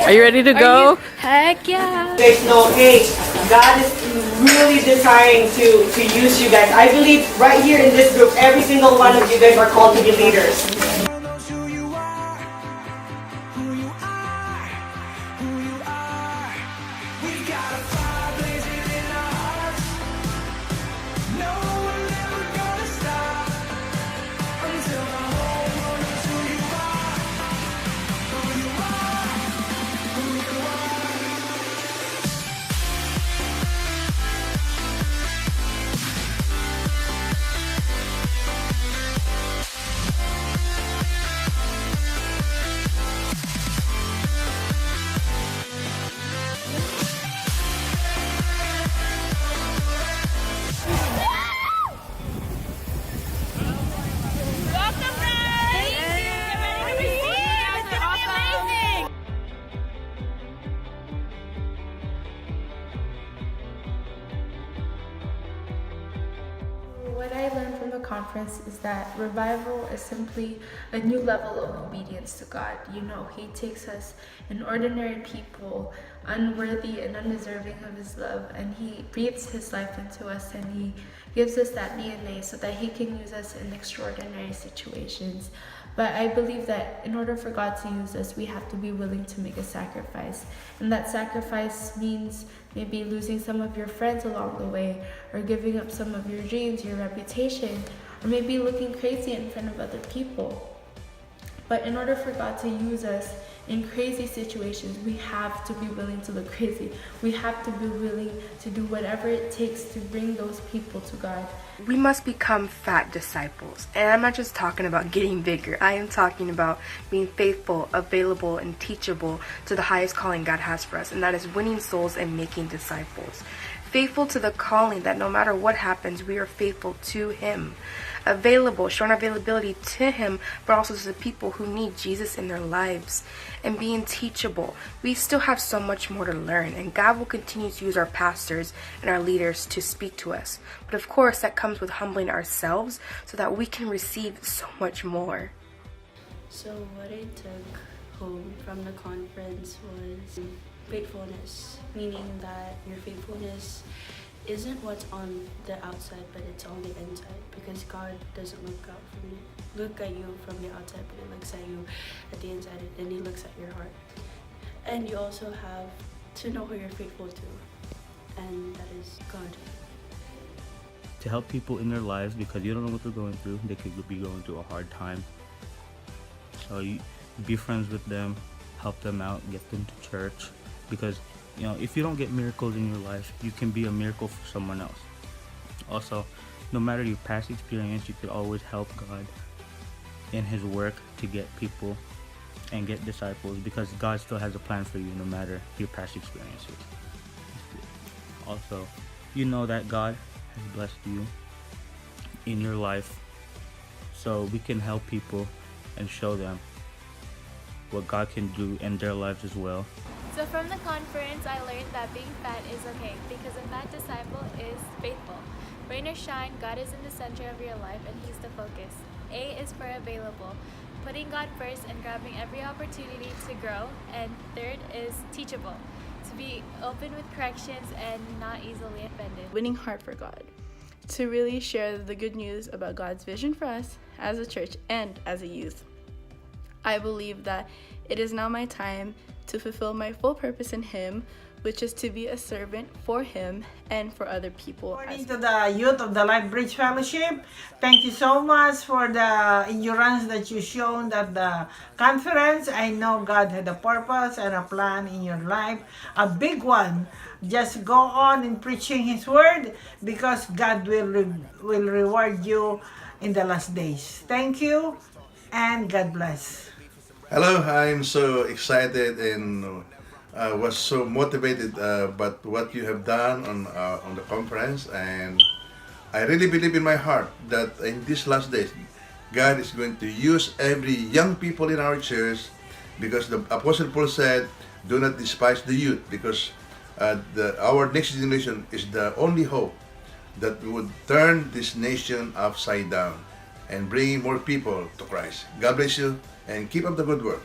Are you ready to go? Heck yeah! You guys know, hey, God is really desiring to use you guys. I believe right here in this group, every single one of you guys are called to be leaders. What I learned from the conference is that revival is simply a new level of obedience to God. You know, He takes us in ordinary people, unworthy and undeserving of His love, and He breathes His life into us, and He gives us that DNA so that He can use us in extraordinary situations. But I believe that in order for God to use us, we have to be willing to make a sacrifice. And that sacrifice means maybe losing some of your friends along the way, or giving up some of your dreams, your reputation, or maybe looking crazy in front of other people. But in order for God to use us in crazy situations, we have to be willing to look crazy. We have to be willing to do whatever it takes to bring those people to God. We must become fat disciples. And I'm not just talking about getting bigger. I am talking about being faithful, available, and teachable to the highest calling God has for us, and that is winning souls and making disciples. Faithful to the calling that no matter what happens, we are faithful to Him. Available, showing availability to Him, but also to the people who need Jesus in their lives. And being teachable. We still have so much more to learn, and God will continue to use our pastors and our leaders to speak to us. But of course, that comes with humbling ourselves so that we can receive so much more. So what I took home from the conference was faithfulness, meaning that your faithfulness isn't what's on the outside, but it's on the inside, because God doesn't look at you from the outside, but He looks at you at the inside, and He looks at your heart. And you also have to know who you're faithful to, and that is God. To help people in their lives, because you don't know what they're going through. They could be going through a hard time. So you be friends with them, help them out, get them to church, because you know, if you don't get miracles in your life, you can be a miracle for someone else. Also, no matter your past experience, you could always help God in His work to get people and get disciples, because God still has a plan for you no matter your past experiences. Also, you know that God has blessed you in your life, so we can help people and show them what God can do in their lives as well. So from the conference, I learned that being fat is okay, because a fat disciple is faithful. Rain or shine, God is in the center of your life, and He's the focus. A is for available, putting God first and grabbing every opportunity to grow. And third is teachable, to be open with corrections and not easily offended. Winning heart for God, to really share the good news about God's vision for us as a church and as a youth. I believe that it is now my time to fulfill my full purpose in Him, which is to be a servant for Him and for other people. According to the youth of the Life Bridge Fellowship, thank you so much for the endurance that you shown at the conference. I know God had a purpose and a plan in your life, a big one. Just go on in preaching His word, because God will reward you in the last days. Thank you, and God bless. Hello, I'm so excited and was so motivated by what you have done on the conference, and I really believe in my heart that in these last days, God is going to use every young people in our church, because the Apostle Paul said, "Do not despise the youth," because our next generation is the only hope that would turn this nation upside down and bring more people to Christ. God bless you. and keep up the good work.